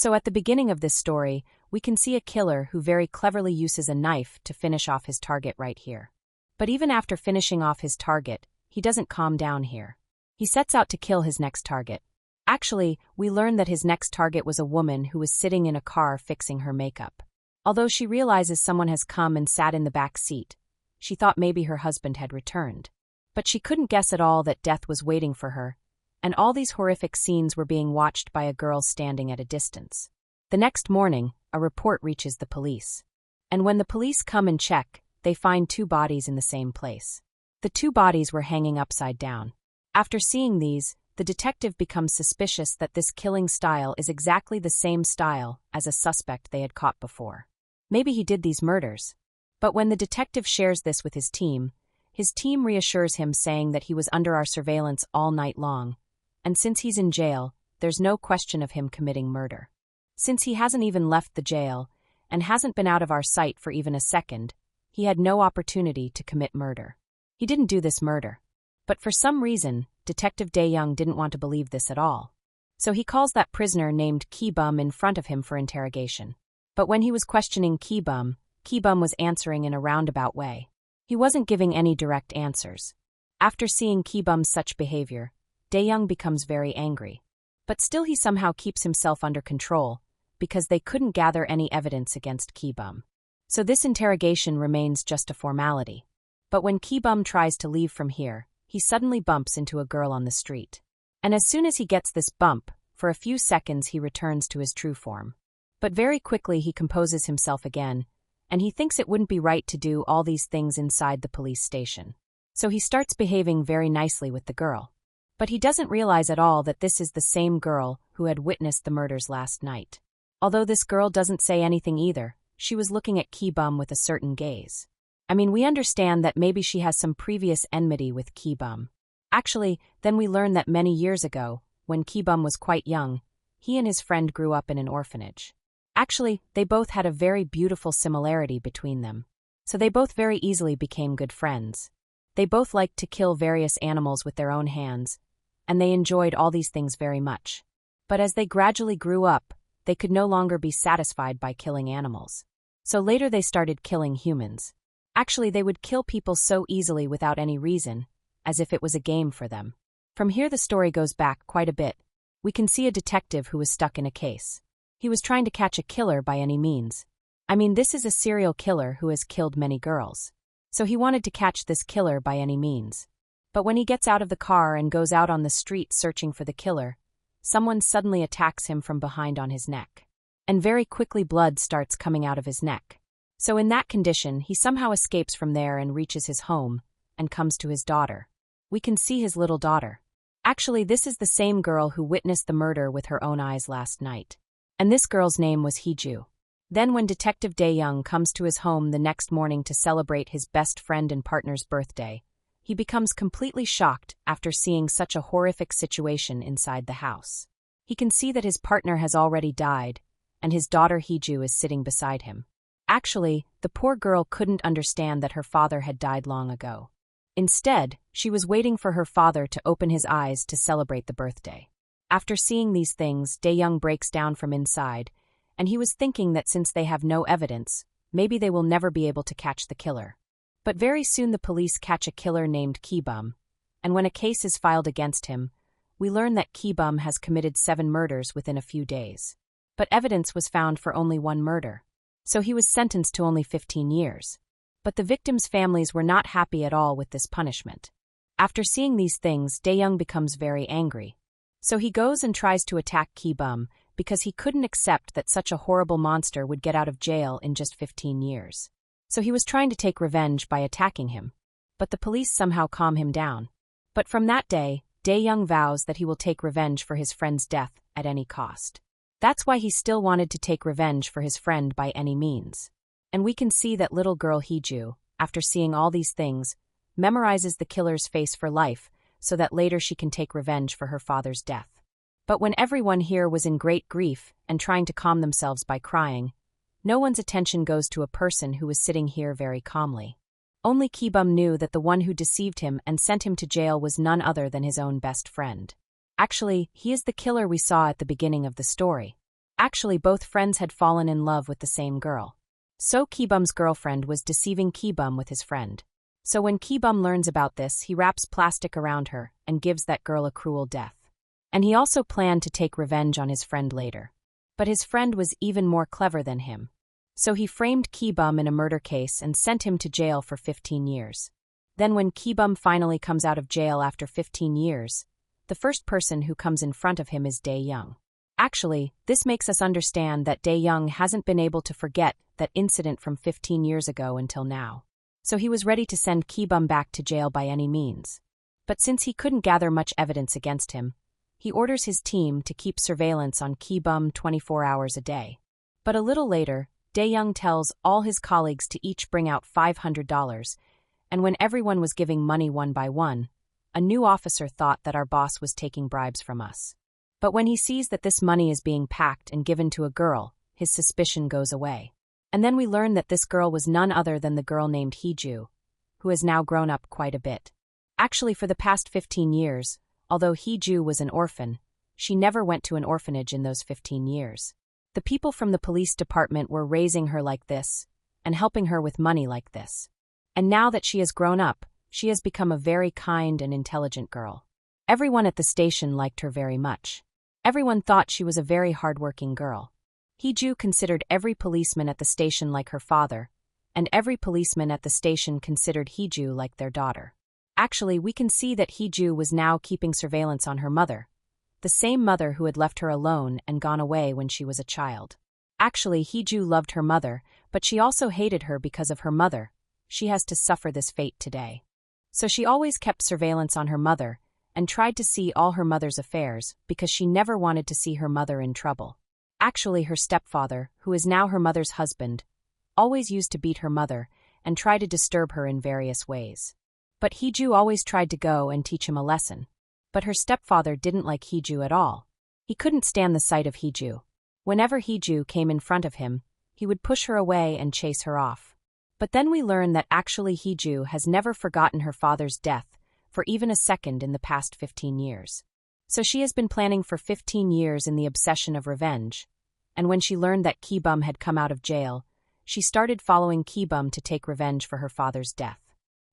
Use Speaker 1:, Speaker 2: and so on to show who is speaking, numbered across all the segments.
Speaker 1: So at the beginning of this story, we can see a killer who very cleverly uses a knife to finish off his target right here. But even after finishing off his target, he doesn't calm down here. He sets out to kill his next target. Actually, we learn that his next target was a woman who was sitting in a car fixing her makeup. Although she realizes someone has come and sat in the back seat, she thought maybe her husband had returned. But she couldn't guess at all that death was waiting for her, and all these horrific scenes were being watched by a girl standing at a distance. The next morning, a report reaches the police. And when the police come and check, they find 2 bodies in the same place. The 2 bodies were hanging upside down. After seeing these, the detective becomes suspicious that this killing style is exactly the same style as a suspect they had caught before. Maybe he did these murders. But when the detective shares this with his team reassures him saying that he was under our surveillance all night long, and since he's in jail, there's no question of him committing murder. Since he hasn't even left the jail, and hasn't been out of our sight for even a second, he had no opportunity to commit murder. He didn't do this murder. But for some reason, Detective Dae-young didn't want to believe this at all. So he calls that prisoner named Ki-bum in front of him for interrogation. But when he was questioning Ki-bum was answering in a roundabout way. He wasn't giving any direct answers. After seeing Ki-bum's such behavior, Dae-young becomes very angry. But still he somehow keeps himself under control, because they couldn't gather any evidence against Ki-bum. So this interrogation remains just a formality. But when Ki-bum tries to leave from here, he suddenly bumps into a girl on the street. And as soon as he gets this bump, for a few seconds he returns to his true form. But very quickly he composes himself again, and he thinks it wouldn't be right to do all these things inside the police station. So he starts behaving very nicely with the girl. But he doesn't realize at all that this is the same girl who had witnessed the murders last night. Although this girl doesn't say anything either, she was looking at Ki-bum with a certain gaze. I mean, we understand that maybe she has some previous enmity with Ki-bum. Actually, then we learn that many years ago, when Ki-bum was quite young, he and his friend grew up in an orphanage. Actually, they both had a very beautiful similarity between them. So they both very easily became good friends. They both liked to kill various animals with their own hands, and they enjoyed all these things very much. But as they gradually grew up, they could no longer be satisfied by killing animals. So later they started killing humans. Actually, they would kill people so easily without any reason, as if it was a game for them. From here the story goes back quite a bit. We can see a detective who was stuck in a case. He was trying to catch a killer by any means. I mean, this is a serial killer who has killed many girls. So he wanted to catch this killer by any means. But when he gets out of the car and goes out on the street searching for the killer, someone suddenly attacks him from behind on his neck. And very quickly blood starts coming out of his neck. So in that condition, he somehow escapes from there and reaches his home, and comes to his daughter. We can see his little daughter. Actually, this is the same girl who witnessed the murder with her own eyes last night. And this girl's name was Hiju. Then when Detective Dae-young comes to his home the next morning to celebrate his best friend and partner's birthday, he becomes completely shocked after seeing such a horrific situation inside the house. He can see that his partner has already died, and his daughter Hiju is sitting beside him. Actually, the poor girl couldn't understand that her father had died long ago. Instead, she was waiting for her father to open his eyes to celebrate the birthday. After seeing these things, Dae-young breaks down from inside, and he was thinking that since they have no evidence, maybe they will never be able to catch the killer. But very soon the police catch a killer named Ki-bum, and when a case is filed against him, we learn that Ki-bum has committed 7 murders within a few days. But evidence was found for only 1 murder. So he was sentenced to only 15 years. But the victims' families were not happy at all with this punishment. After seeing these things, Dae-young becomes very angry. So he goes and tries to attack Ki-bum because he couldn't accept that such a horrible monster would get out of jail in just 15 years. So he was trying to take revenge by attacking him. But the police somehow calm him down. But from that day, Dae-young vows that he will take revenge for his friend's death at any cost. That's why he still wanted to take revenge for his friend by any means. And we can see that little girl Hiju, after seeing all these things, memorizes the killer's face for life so that later she can take revenge for her father's death. But when everyone here was in great grief and trying to calm themselves by crying, no one's attention goes to a person who was sitting here very calmly. Only Ki-bum knew that the one who deceived him and sent him to jail was none other than his own best friend. Actually, he is the killer we saw at the beginning of the story. Actually, both friends had fallen in love with the same girl. So Ki-bum's girlfriend was deceiving Ki-bum with his friend. So when Ki-bum learns about this, he wraps plastic around her and gives that girl a cruel death. And he also planned to take revenge on his friend later. But his friend was even more clever than him. So he framed Ki-bum in a murder case and sent him to jail for 15 years. Then when Ki-bum finally comes out of jail after 15 years, the first person who comes in front of him is Dae-young. Actually, this makes us understand that Dae-young hasn't been able to forget that incident from 15 years ago until now. So he was ready to send Ki-bum back to jail by any means. But since he couldn't gather much evidence against him, he orders his team to keep surveillance on Ki-bum 24 hours a day. But a little later, Dae-young tells all his colleagues to each bring out $500, and when everyone was giving money one by one, a new officer thought that our boss was taking bribes from us. But when he sees that this money is being packed and given to a girl, his suspicion goes away. And then we learn that this girl was none other than the girl named Hiju, who has now grown up quite a bit. Actually, for the past 15 years, although Hiju was an orphan, she never went to an orphanage in those 15 years. The people from the police department were raising her like this, and helping her with money like this. And now that she has grown up, she has become a very kind and intelligent girl. Everyone at the station liked her very much. Everyone thought she was a very hardworking girl. Hiju considered every policeman at the station like her father, and every policeman at the station considered Hiju like their daughter. Actually, we can see that Hiju was now keeping surveillance on her mother, the same mother who had left her alone and gone away when she was a child. Actually, Hiju loved her mother, but she also hated her because of her mother. She has to suffer this fate today. So she always kept surveillance on her mother and tried to see all her mother's affairs because she never wanted to see her mother in trouble. Actually, her stepfather, who is now her mother's husband, always used to beat her mother and try to disturb her in various ways. But Hiju always tried to go and teach him a lesson. But her stepfather didn't like Hiju at all. He couldn't stand the sight of Hiju. Whenever Hiju came in front of him, he would push her away and chase her off. But then we learn that actually Hiju has never forgotten her father's death for even a second in the past 15 years. So she has been planning for 15 years in the obsession of revenge, and when she learned that Ki-bum had come out of jail, she started following Ki-bum to take revenge for her father's death.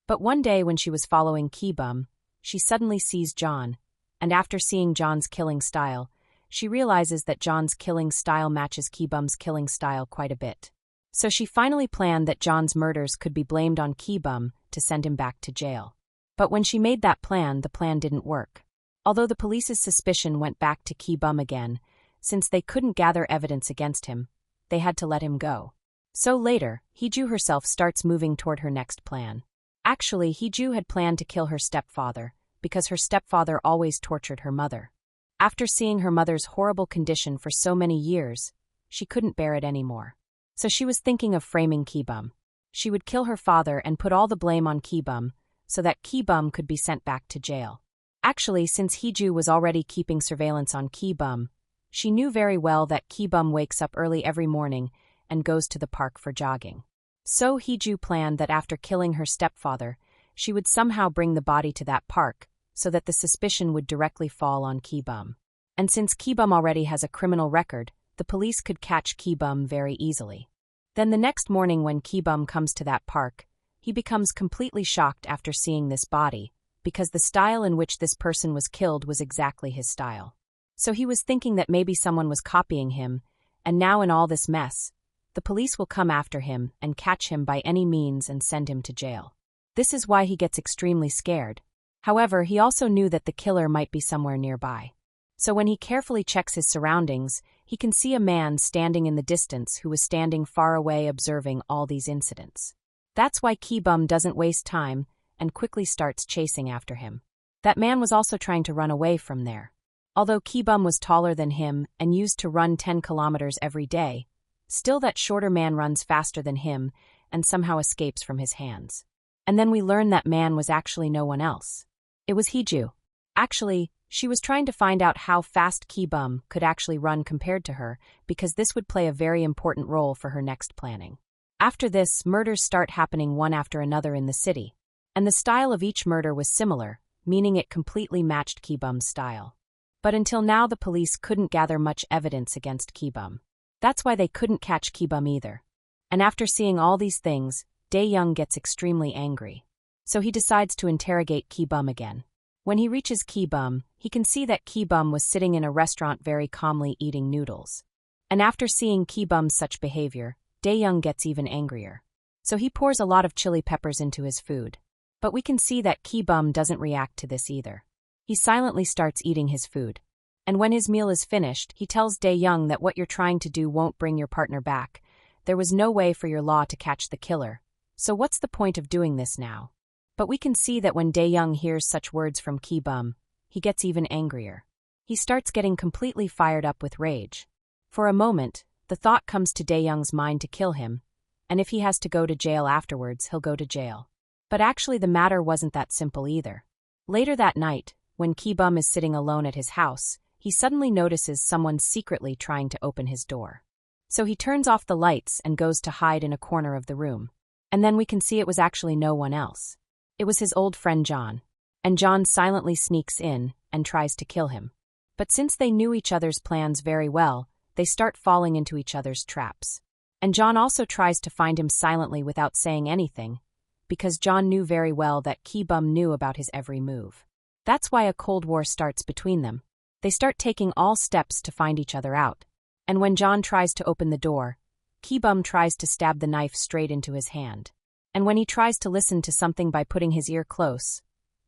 Speaker 1: But one day when she was following Ki-bum, she suddenly sees John, and after seeing John's killing style, she realizes that John's killing style matches Ki-bum's killing style quite a bit. So she finally planned that John's murders could be blamed on Ki-bum to send him back to jail. But when she made that plan, the plan didn't work. Although the police's suspicion went back to Ki-bum again, since they couldn't gather evidence against him, they had to let him go. So later, Hiju herself starts moving toward her next plan. Actually, Hiju had planned to kill her stepfather, because her stepfather always tortured her mother. After seeing her mother's horrible condition for so many years, she couldn't bear it anymore. So she was thinking of framing Ki-bum. She would kill her father and put all the blame on Ki-bum, so that Ki-bum could be sent back to jail. Actually, since Hiju was already keeping surveillance on Ki-bum, she knew very well that Ki-bum wakes up early every morning and goes to the park for jogging. So Hiju planned that after killing her stepfather, she would somehow bring the body to that park so that the suspicion would directly fall on Ki-bum. And since Ki-bum already has a criminal record, the police could catch Ki-bum very easily. Then the next morning when Ki-bum comes to that park, he becomes completely shocked after seeing this body, because the style in which this person was killed was exactly his style. So he was thinking that maybe someone was copying him, and now in all this mess, the police will come after him and catch him by any means and send him to jail. This is why he gets extremely scared. However, he also knew that the killer might be somewhere nearby. So when he carefully checks his surroundings, he can see a man standing in the distance who was standing far away observing all these incidents. That's why Ki-bum doesn't waste time and quickly starts chasing after him. That man was also trying to run away from there. Although Ki-bum was taller than him and used to run 10 kilometers every day, still that shorter man runs faster than him and somehow escapes from his hands. And then we learn that man was actually no one else. It was Hiju. Actually, she was trying to find out how fast Ki-bum could actually run compared to her, because this would play a very important role for her next planning. After this, murders start happening one after another in the city. And the style of each murder was similar, meaning it completely matched Ki-bum's style. But until now the police couldn't gather much evidence against Ki-bum. That's why they couldn't catch Ki-bum either. And after seeing all these things, Dae-young gets extremely angry. So he decides to interrogate Ki-bum again. When he reaches Ki-bum, he can see that Ki-bum was sitting in a restaurant very calmly eating noodles. And after seeing Ki-bum's such behavior, Dae-young gets even angrier. So he pours a lot of chili peppers into his food. But we can see that Ki-bum doesn't react to this either. He silently starts eating his food. And when his meal is finished, he tells Dae-young that what you're trying to do won't bring your partner back. There was no way for your law to catch the killer. So what's the point of doing this now? But we can see that when Dae-young hears such words from Ki-bum, he gets even angrier. He starts getting completely fired up with rage. For a moment, the thought comes to Dae-young's mind to kill him, and if he has to go to jail afterwards, he'll go to jail. But actually the matter wasn't that simple either. Later that night, when Ki-bum is sitting alone at his house, he suddenly notices someone secretly trying to open his door. So he turns off the lights and goes to hide in a corner of the room. And then we can see it was actually no one else. It was his old friend John. And John silently sneaks in and tries to kill him. But since they knew each other's plans very well, they start falling into each other's traps. And John also tries to find him silently without saying anything, because John knew very well that Ki-bum knew about his every move. That's why a cold war starts between them. They start taking all steps to find each other out. And when John tries to open the door, Ki-bum tries to stab the knife straight into his hand. And when he tries to listen to something by putting his ear close,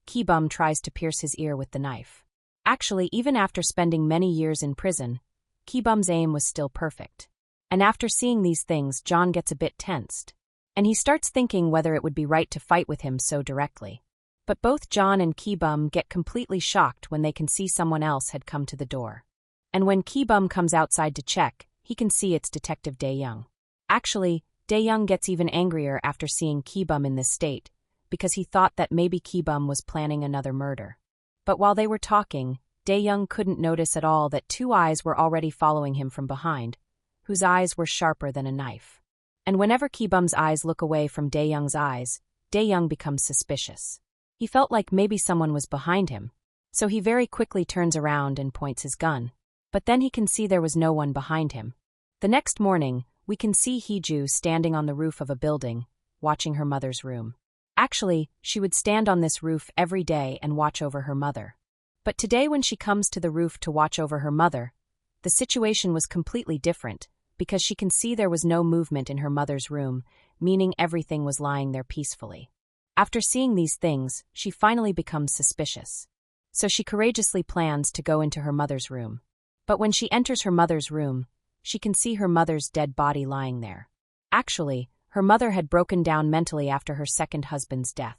Speaker 1: Ki-bum tries to pierce his ear with the knife. Actually, even after spending many years in prison, Ki-bum's aim was still perfect. And after seeing these things, John gets a bit tensed. And he starts thinking whether it would be right to fight with him so directly. But both John and Ki-bum get completely shocked when they can see someone else had come to the door. And when Ki-bum comes outside to check, he can see it's Detective Dae-young. Actually, Dae-young gets even angrier after seeing Ki-bum in this state, because he thought that maybe Ki-bum was planning another murder. But while they were talking, Dae-young couldn't notice at all that two eyes were already following him from behind, whose eyes were sharper than a knife. And whenever Ki-bum's eyes look away from Dae-young's eyes, Dae-young becomes suspicious. He felt like maybe someone was behind him, so he very quickly turns around and points his gun. But then he can see there was no one behind him. The next morning, we can see Hiju standing on the roof of a building, watching her mother's room. Actually, she would stand on this roof every day and watch over her mother. But today when she comes to the roof to watch over her mother, the situation was completely different, because she can see there was no movement in her mother's room, meaning everything was lying there peacefully. After seeing these things, she finally becomes suspicious. So she courageously plans to go into her mother's room. But when she enters her mother's room, she can see her mother's dead body lying there. Actually, her mother had broken down mentally after her second husband's death.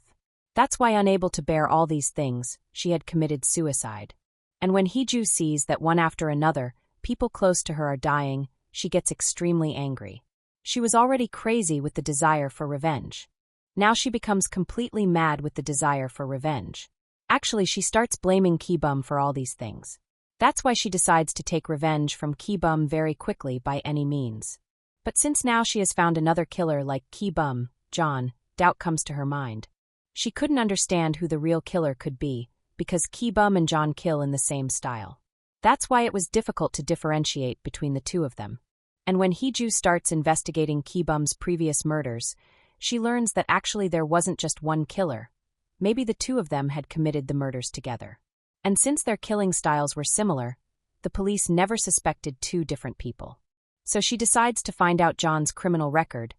Speaker 1: That's why, unable to bear all these things, she had committed suicide. And when Hiju sees that one after another, people close to her are dying, she gets extremely angry. She was already crazy with the desire for revenge. Now she becomes completely mad with the desire for revenge. Actually, she starts blaming Ki-bum for all these things. That's why she decides to take revenge from Ki-bum very quickly by any means. But since now she has found another killer like Ki-bum, John, doubt comes to her mind. She couldn't understand who the real killer could be, because Ki-bum and John kill in the same style. That's why it was difficult to differentiate between the two of them. And when Hiju starts investigating Ki-bum's previous murders, she learns that actually there wasn't just one killer. Maybe the two of them had committed the murders together. And since their killing styles were similar, the police never suspected two different people. So she decides to find out John's criminal record,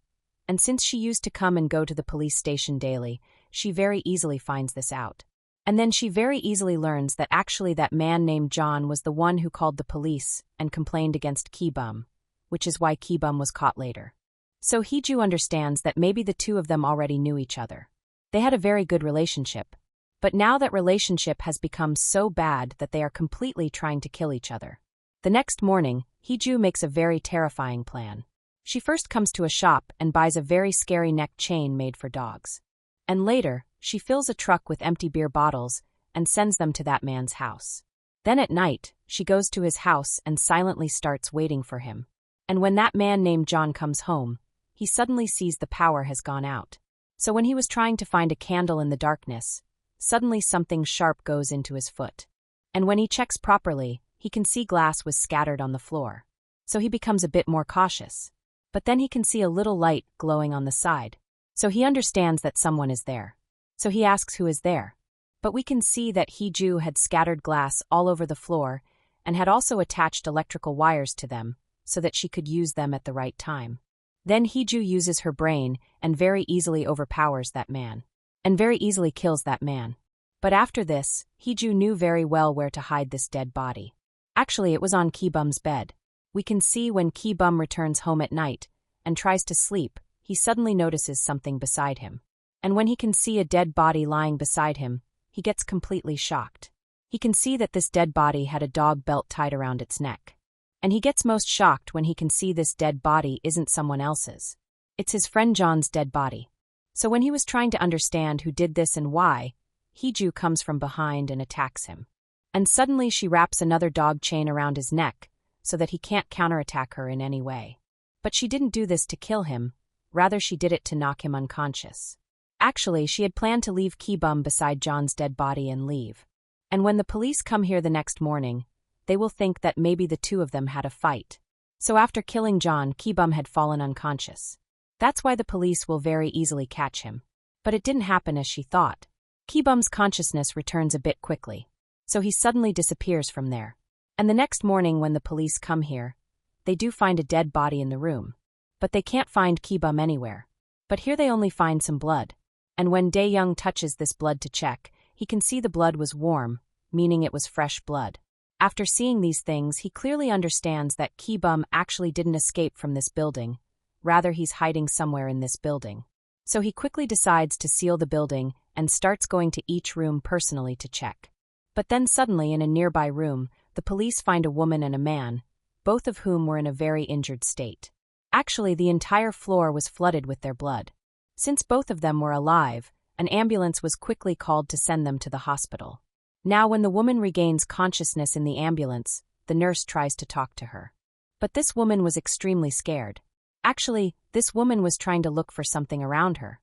Speaker 1: and since she used to come and go to the police station daily, she very easily finds this out. And then she very easily learns that actually that man named John was the one who called the police and complained against Ki-bum, which is why Ki-bum was caught later. So Hiju understands that maybe the two of them already knew each other. They had a very good relationship. But now that relationship has become so bad that they are completely trying to kill each other. The next morning, Hiju makes a very terrifying plan. She first comes to a shop and buys a very scary neck chain made for dogs. And later, she fills a truck with empty beer bottles and sends them to that man's house. Then at night, she goes to his house and silently starts waiting for him. And when that man named John comes home, he suddenly sees the power has gone out. So when he was trying to find a candle in the darkness, suddenly something sharp goes into his foot. And when he checks properly, he can see glass was scattered on the floor. so he becomes a bit more cautious. But then he can see a little light glowing on the side. So he understands that someone is there. So he asks who is there. But we can see that Hiju had scattered glass all over the floor and had also attached electrical wires to them so that she could use them at the right time. Then Hiju uses her brain and very easily overpowers that man. And very easily kills that man. But after this, Hiju knew very well where to hide this dead body. Actually, it was on Ki-bum's bed. We can see when Ki-bum returns home at night and tries to sleep, he suddenly notices something beside him. And when he can see a dead body lying beside him, he gets completely shocked. He can see that this dead body had a dog belt tied around its neck. And he gets most shocked when he can see this dead body isn't someone else's. It's his friend John's dead body. So when he was trying to understand who did this and why, Hiju comes from behind and attacks him. And suddenly she wraps another dog chain around his neck so that he can't counterattack her in any way. But she didn't do this to kill him, rather she did it to knock him unconscious. Actually, she had planned to leave Ki-bum beside John's dead body and leave. And when the police come here the next morning, they will think that maybe the two of them had a fight. So after killing John, Ki-bum had fallen unconscious. That's why the police will very easily catch him. But it didn't happen as she thought. Ki-bum's consciousness returns a bit quickly. So he suddenly disappears from there. And the next morning when the police come here, they do find a dead body in the room. But they can't find Ki-bum anywhere. But here they only find some blood. And when Dae-young touches this blood to check, he can see the blood was warm, meaning it was fresh blood. After seeing these things, he clearly understands that Ki-bum actually didn't escape from this building. Rather, he's hiding somewhere in this building. So he quickly decides to seal the building and starts going to each room personally to check. But then suddenly in a nearby room, the police find a woman and a man, both of whom were in a very injured state. Actually, the entire floor was flooded with their blood. Since both of them were alive, an ambulance was quickly called to send them to the hospital. Now when the woman regains consciousness in the ambulance, the nurse tries to talk to her. But this woman was extremely scared. Actually, this woman was trying to look for something around her,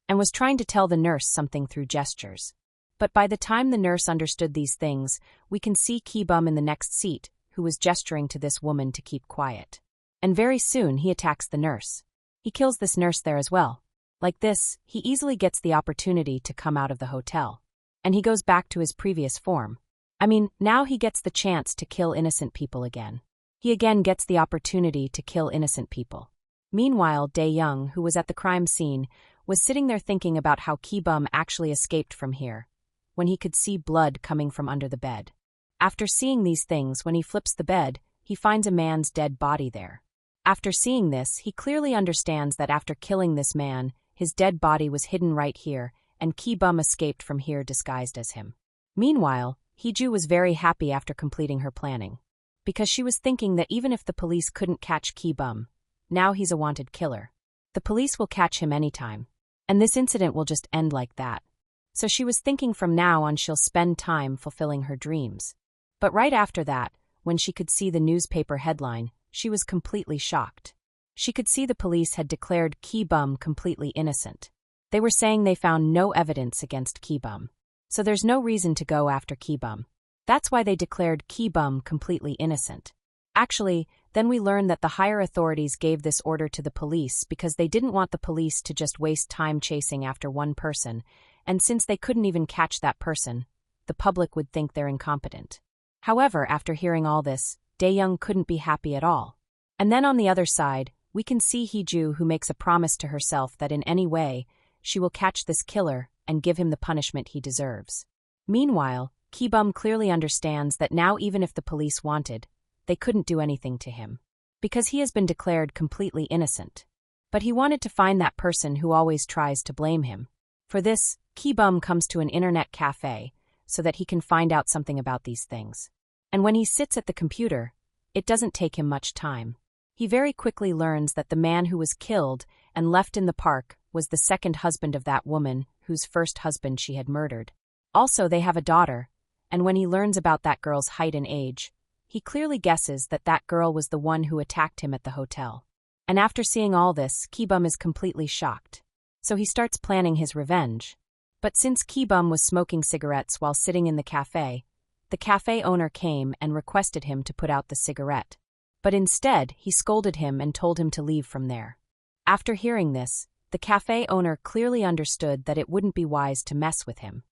Speaker 1: and was trying to tell the nurse something through gestures. But by the time the nurse understood these things, we can see Ki-bum in the next seat, who was gesturing to this woman to keep quiet. And very soon he attacks the nurse. He kills this nurse there as well. Like this, he easily gets the opportunity to come out of the hotel. And he goes back to his previous form. Now he gets the chance to kill innocent people again. He again gets the opportunity to kill innocent people. Meanwhile, Dae-young, who was at the crime scene, was sitting there thinking about how Ki-bum actually escaped from here, when he could see blood coming from under the bed. After seeing these things, when he flips the bed, he finds a man's dead body there. After seeing this, he clearly understands that after killing this man, his dead body was hidden right here, and Ki-bum escaped from here disguised as him. Meanwhile, Hiju was very happy after completing her planning, because she was thinking that even if the police couldn't catch Ki-bum, now he's a wanted killer. The police will catch him anytime, and this incident will just end like that. So she was thinking from now on she'll spend time fulfilling her dreams. But right after that, when she could see the newspaper headline, she was completely shocked. She could see the police had declared Ki-bum completely innocent. They were saying they found no evidence against Ki-bum. So there's no reason to go after Ki-bum. That's why they declared Ki-bum completely innocent. Actually, then we learn that the higher authorities gave this order to the police because they didn't want the police to just waste time chasing after one person, and since they couldn't even catch that person, the public would think they're incompetent. However, after hearing all this, Dae-young couldn't be happy at all. And then on the other side, we can see Hiju, who makes a promise to herself that in any way, she will catch this killer and give him the punishment he deserves. Meanwhile, Ki-bum clearly understands that now even if the police wanted, they couldn't do anything to him, because he has been declared completely innocent. But he wanted to find that person who always tries to blame him. For this, Ki-bum comes to an internet cafe so that he can find out something about these things. And when he sits at the computer, it doesn't take him much time. He very quickly learns that the man who was killed and left in the park was the second husband of that woman whose first husband she had murdered. Also, they have a daughter, and when he learns about that girl's height and age, he clearly guesses that that girl was the one who attacked him at the hotel. And after seeing all this, Ki-bum is completely shocked. So he starts planning his revenge. But since Ki-bum was smoking cigarettes while sitting in the cafe owner came and requested him to put out the cigarette. But instead, he scolded him and told him to leave from there. After hearing this, the cafe owner clearly understood that it wouldn't be wise to mess with him.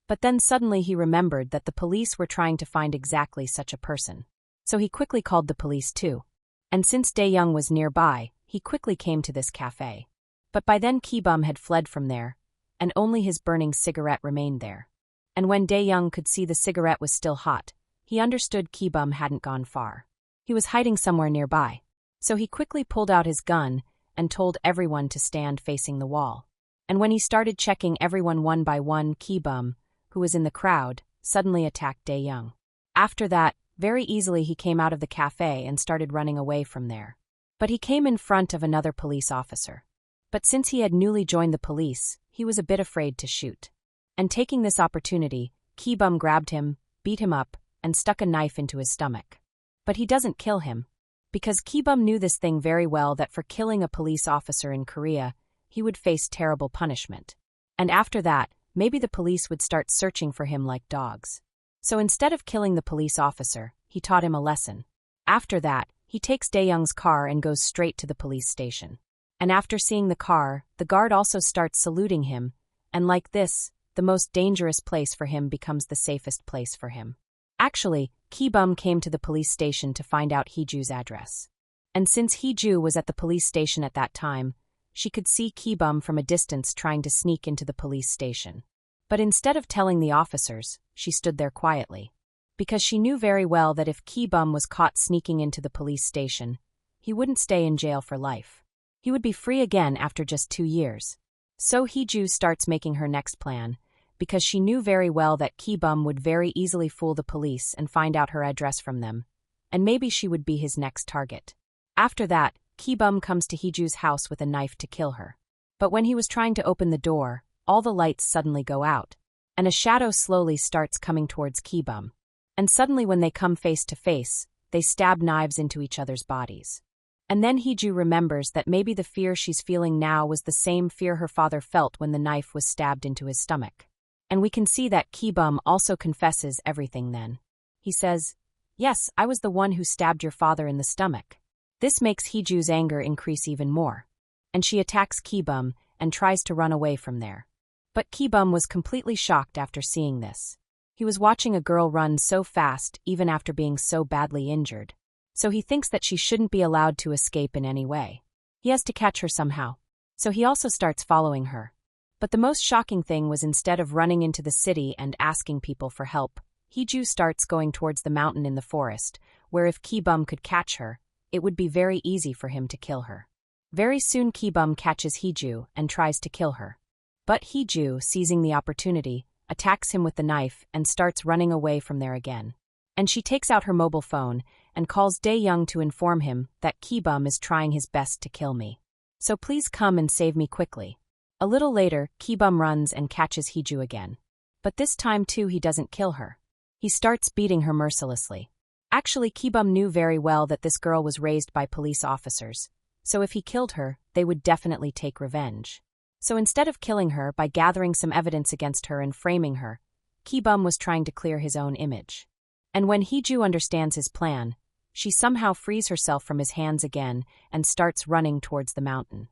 Speaker 1: But then suddenly he remembered that the police were trying to find exactly such a person. So he quickly called the police too. And since Dae-young was nearby, he quickly came to this cafe. But by then Ki-bum had fled from there, and only his burning cigarette remained there. And when Dae-young could see the cigarette was still hot, he understood Ki-bum hadn't gone far. He was hiding somewhere nearby. So he quickly pulled out his gun and told everyone to stand facing the wall. And when he started checking everyone one by one, Ki-bum, who was in the crowd, suddenly attacked Dae-young. After that, very easily he came out of the cafe and started running away from there. But he came in front of another police officer. But since he had newly joined the police, he was a bit afraid to shoot. And taking this opportunity, Ki-bum grabbed him, beat him up, and stuck a knife into his stomach. But he doesn't kill him. Because Ki-bum knew this thing very well that for killing a police officer in Korea, he would face terrible punishment. And after that, maybe the police would start searching for him like dogs. So instead of killing the police officer, he taught him a lesson. After that, he takes Dae-young's car and goes straight to the police station. And after seeing the car, the guard also starts saluting him, and like this, the most dangerous place for him becomes the safest place for him. Actually, Ki-bum came to the police station to find out Hiju's address. And since Hiju was at the police station at that time, she could see Ki-bum from a distance trying to sneak into the police station. But instead of telling the officers, she stood there quietly. Because she knew very well that if Ki-bum was caught sneaking into the police station, he wouldn't stay in jail for life. He would be free again after just 2 years. So Hiju starts making her next plan, because she knew very well that Ki-bum would very easily fool the police and find out her address from them, and maybe she would be his next target. After that, Ki-bum comes to Hiju's house with a knife to kill her. But when he was trying to open the door, all the lights suddenly go out, and a shadow slowly starts coming towards Ki-bum. And suddenly when they come face to face, they stab knives into each other's bodies. And then Hiju remembers that maybe the fear she's feeling now was the same fear her father felt when the knife was stabbed into his stomach. And we can see that Ki-bum also confesses everything then. He says, "Yes, I was the one who stabbed your father in the stomach." This makes Hiju's anger increase even more. And she attacks Ki-bum and tries to run away from there. But Ki-bum was completely shocked after seeing this. He was watching a girl run so fast even after being so badly injured. So he thinks that she shouldn't be allowed to escape in any way. He has to catch her somehow. So he also starts following her. But the most shocking thing was instead of running into the city and asking people for help, Hiju starts going towards the mountain in the forest, where if Ki-bum could catch her, it would be very easy for him to kill her. Very soon Ki-bum catches Hiju and tries to kill her. But Hiju, seizing the opportunity, attacks him with the knife and starts running away from there again. And she takes out her mobile phone and calls Dae-young to inform him that Ki-bum is trying his best to kill me. So please come and save me quickly. A little later, Ki-bum runs and catches Hiju again. But this time too he doesn't kill her. He starts beating her mercilessly. Actually, Ki-bum knew very well that this girl was raised by police officers, so if he killed her, they would definitely take revenge. So instead of killing her by gathering some evidence against her and framing her, Ki-bum was trying to clear his own image. And when Hiju understands his plan, she somehow frees herself from his hands again and starts running towards the mountain.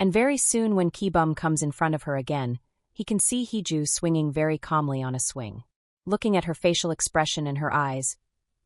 Speaker 1: And very soon when Ki-bum comes in front of her again, he can see Hiju swinging very calmly on a swing. Looking at her facial expression and her eyes,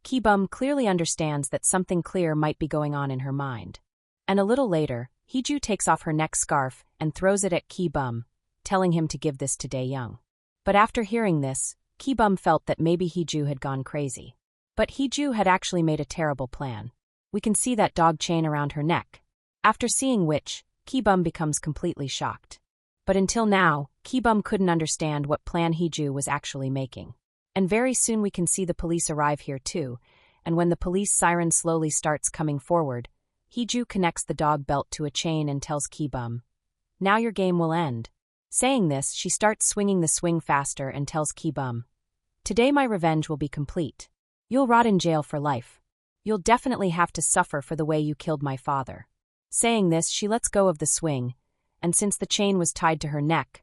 Speaker 1: Ki-bum clearly understands that something clear might be going on in her mind. And a little later, Hiju takes off her neck scarf and throws it at Ki-bum, telling him to give this to Dae-young. But after hearing this, Ki-bum felt that maybe Hiju had gone crazy. But Hiju had actually made a terrible plan. We can see that dog chain around her neck. After seeing which, Ki-bum becomes completely shocked. But until now, Ki-bum couldn't understand what plan Hiju was actually making. And very soon we can see the police arrive here too, and when the police siren slowly starts coming forward, Hiju connects the dog belt to a chain and tells Ki-bum, "Now your game will end." Saying this, she starts swinging the swing faster and tells Ki-bum, "Today my revenge will be complete. You'll rot in jail for life. You'll definitely have to suffer for the way you killed my father." Saying this, she lets go of the swing, and since the chain was tied to her neck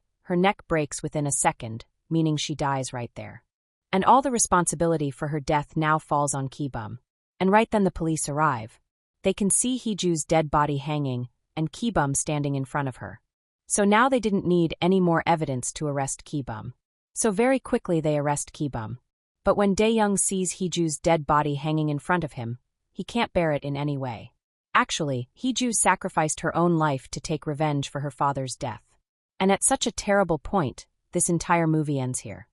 Speaker 1: breaks within a second, meaning she dies right there. And all the responsibility for her death now falls on Ki-bum. And right then the police arrive. They can see Hiju's dead body hanging and Kibum standing in front of her. So now they didn't need any more evidence to arrest Kibum. So very quickly they arrest Kibum. But when Dae-young sees Hiju's dead body hanging in front of him, he can't bear it in any way. Actually, Hiju sacrificed her own life to take revenge for her father's death. And at such a terrible point, this entire movie ends here.